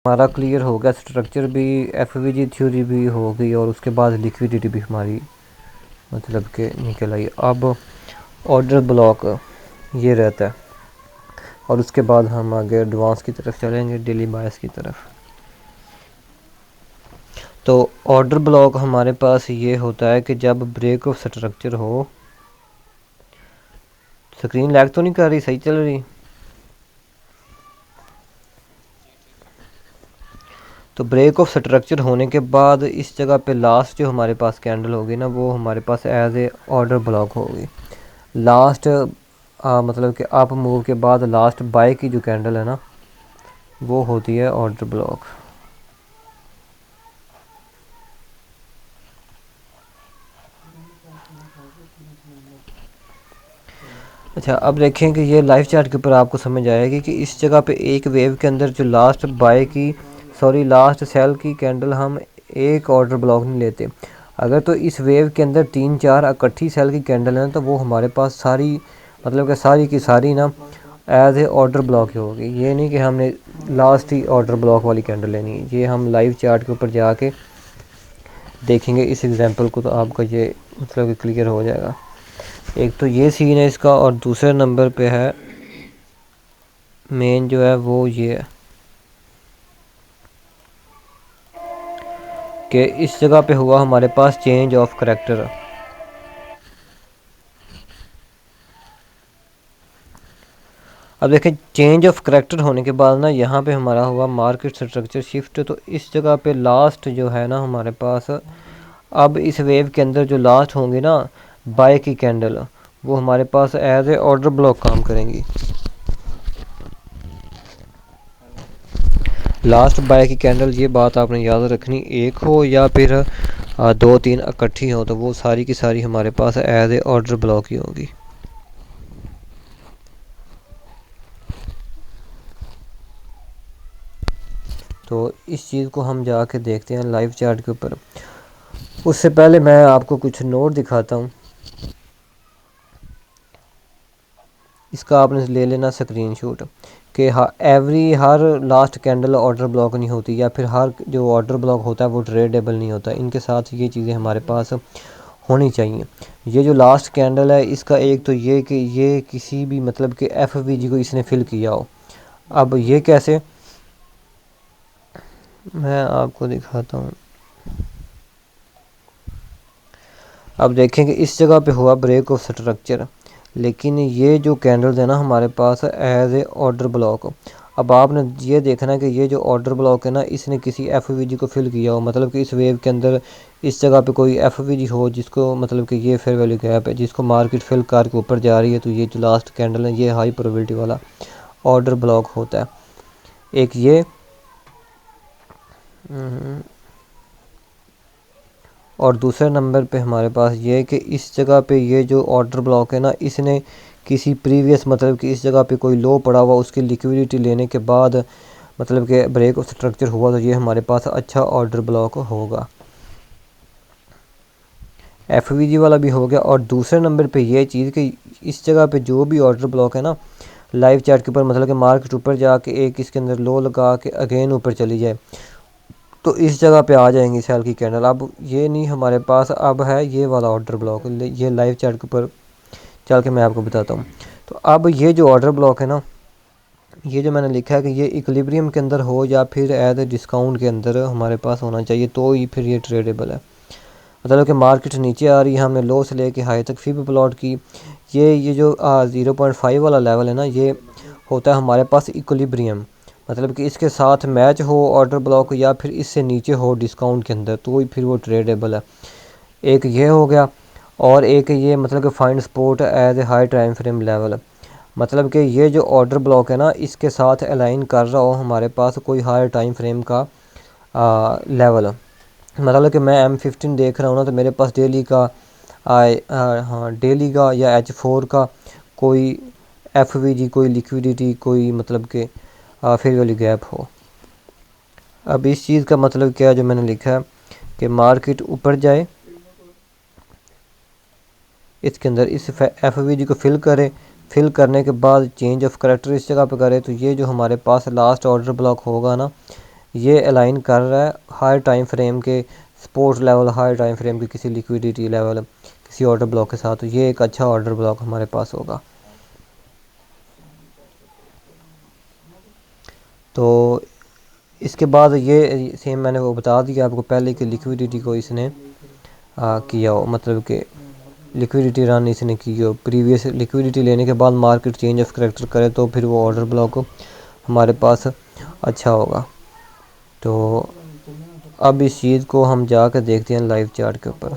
हमारा क्लियर हो गया, स्ट्रक्चर भी, एफवीजी थ्योरी भी हो गई और उसके बाद लिक्विडिटी भी हमारी मतलब के निकल आई। अब ऑर्डर ब्लॉक ये रहता है और उसके बाद हम आगे एडवांस की तरफ चलेंगे, डेली बायस की तरफ। तो ऑर्डर ब्लॉक हमारे पास ये होता है कि जब ब्रेक ऑफ स्ट्रक्चर हो, स्क्रीन लैग तो नहीं कर रही, सही चल रही? तो ब्रेक ऑफ स्ट्रक्चर होने के बाद इस जगह पे लास्ट जो हमारे पास कैंडल होगी ना, वो हमारे पास एज ए ऑर्डर ब्लॉक होगी। लास्ट मतलब कि अप मूव के बाद लास्ट बाय की जो कैंडल है ना, वो होती है ऑर्डर ब्लॉक। अच्छा, अब देखें कि ये लाइव चार्ट के ऊपर आपको समझ आएगी कि इस जगह पे एक वेव के अंदर जो लास्ट बाय की लास्ट सेल की कैंडल हम एक ऑर्डर ब्लॉक नहीं लेते। अगर तो इस वेव के अंदर 3-4 इकट्ठी सेल की कैंडल है तो वो हमारे पास सारी मतलब कि सारी की सारी ना एज ए ऑर्डर ब्लॉक ही होगी। ये नहीं कि हमने लास्ट ही ऑर्डर ब्लॉक वाली कैंडल लेनी है। ये हम लाइव चार्ट के ऊपर जाके देखेंगे इस एग्जांपल को, तो आपका ये मतलब कि क्लियर हो जाएगा। एक तो ये सीन है इसका, और दूसरे नंबर पे है मेन जो है वो ये है कि इस जगह पे हुआ हमारे पास चेंज ऑफ करैक्टर। अब देखें, चेंज ऑफ करैक्टर होने के बाद ना यहाँ पे हमारा हुआ मार्केट स्ट्रक्चर शिफ्ट। तो इस जगह पे लास्ट जो है ना हमारे पास, अब इस वेव के अंदर जो लास्ट होंगी ना बाय की कैंडल, वो हमारे पास एज ए ऑर्डर ब्लॉक काम करेंगी। लास्ट बाय की कैंडल, ये बात आपने याद रखनी, एक हो या फिर 2-3 इकट्ठी हो, तो वो सारी की सारी हमारे पास एज ए ऑर्डर ब्लॉक ही होगी। तो इस चीज़ को हम जाके देखते हैं लाइव चार्ट के ऊपर। उससे पहले मैं आपको कुछ नोट दिखाता हूँ। इसका आपने ले लेना स्क्रीनशॉट कि her last candle order block नहीं होती, या फिर हर जो ऑर्डर ब्लॉक होता है वो ट्रेडेबल नहीं होता। इनके साथ ये चीज़ें हमारे पास होनी चाहिए। ये जो लास्ट कैंडल है इसका एक तो ये कि ये किसी भी मतलब कि एफवीजी को इसने फिल किया हो। अब ये कैसे, मैं आपको दिखाता हूँ। अब देखें कि इस जगह पे हुआ ब्रेक ऑफ स्ट्रक्चर, लेकिन ये जो कैंडल्स है ना हमारे पास एज ए ऑर्डर ब्लॉक। अब आपने ये देखना है कि ये जो ऑर्डर ब्लॉक है ना, इसने किसी एफवीजी को फिल किया हो, मतलब कि इस वेव के अंदर इस जगह पे कोई एफवीजी हो जिसको मतलब कि ये फेयर वैल्यू गैप है, जिसको मार्केट फिल करके ऊपर जा रही है, तो ये जो लास्ट कैंडल है ये हाई प्रोबेबिलिटी वाला ऑर्डर ब्लॉक होता है। एक ये और दूसरे नंबर पे हमारे पास ये है कि इस जगह पे ये जो ऑर्डर ब्लॉक है ना, इसने किसी प्रीवियस मतलब कि इस जगह पे कोई लो पड़ा हुआ उसकी लिक्विडिटी लेने के बाद मतलब कि ब्रेक ऑफ स्ट्रक्चर हुआ, तो ये हमारे पास अच्छा ऑर्डर ब्लॉक होगा। एफवीजी वाला भी हो गया। और दूसरे नंबर पे ये चीज़ कि इस जगह पे जो भी ऑर्डर ब्लॉक है ना लाइव चार्ट के ऊपर, मतलब कि मार्केट ऊपर जाके एक इसके अंदर लो लगा के अगेन ऊपर चली जाए, तो इस जगह पे आ जाएंगी सेल की कैंडल। अब ये नहीं हमारे पास, अब है ये वाला ऑर्डर ब्लॉक, ये लाइव चार्ट के ऊपर चल के मैं आपको बताता हूँ। तो अब ये जो ऑर्डर ब्लॉक है ना, ये जो मैंने लिखा है कि ये इक्विलिब्रियम के अंदर हो या फिर एज ए डिस्काउंट के अंदर हमारे पास होना चाहिए, तो ही फिर ये ट्रेडेबल है। मतलब कि मार्केट नीचे आ रही है, हमने लो से लेके हाई तक फिर भी प्लॉट की, ये जो 0.5 वाला लेवल है ना, ये होता है हमारे पास इक्विलिब्रियम। मतलब कि इसके साथ मैच हो ऑर्डर ब्लॉक या फिर इससे नीचे हो डिस्काउंट के अंदर, तो ही फिर वो ट्रेडेबल है। एक ये हो गया, और एक ये मतलब कि find support as a high time frame level. मतलब कि ये जो ऑर्डर ब्लॉक है ना, इसके साथ अलाइन कर रहा हो हमारे पास कोई हाई टाइम फ्रेम का लेवल। मतलब कि मैं M15 देख रहा हूँ ना, तो मेरे पास डेली का हाँ डेली का या H4 का कोई एफवीजी, कोई लिक्विडिटी, कोई मतलब कि फेयर वैल्यू गैप हो। अब इस चीज़ का मतलब क्या है जो मैंने लिखा है कि मार्केट ऊपर जाए, इसके अंदर इस एफवीजी को फिल करे, फिल करने के बाद चेंज ऑफ करैक्टर इस जगह पे करे, तो ये जो हमारे पास लास्ट ऑर्डर ब्लॉक होगा ना, ये अलाइन कर रहा है हाई टाइम फ्रेम के support level, high time frame के किसी लिक्विडिटी लेवल किसी ऑर्डर ब्लॉक के साथ, तो ये एक अच्छा ऑर्डर ब्लॉक हमारे पास होगा। तो इसके बाद ये सेम मैंने वो बता दिया आपको पहले कि लिक्विडिटी को इसने किया हो, मतलब कि लिक्विडिटी रन इसने की हो, प्रीवियस लिक्विडिटी लेने के बाद मार्केट चेंज ऑफ करेक्टर करे तो फिर वो ऑर्डर ब्लॉक हमारे पास अच्छा होगा। तो अब इस चीज़ को हम जाकर देखते हैं लाइव चार्ट के ऊपर।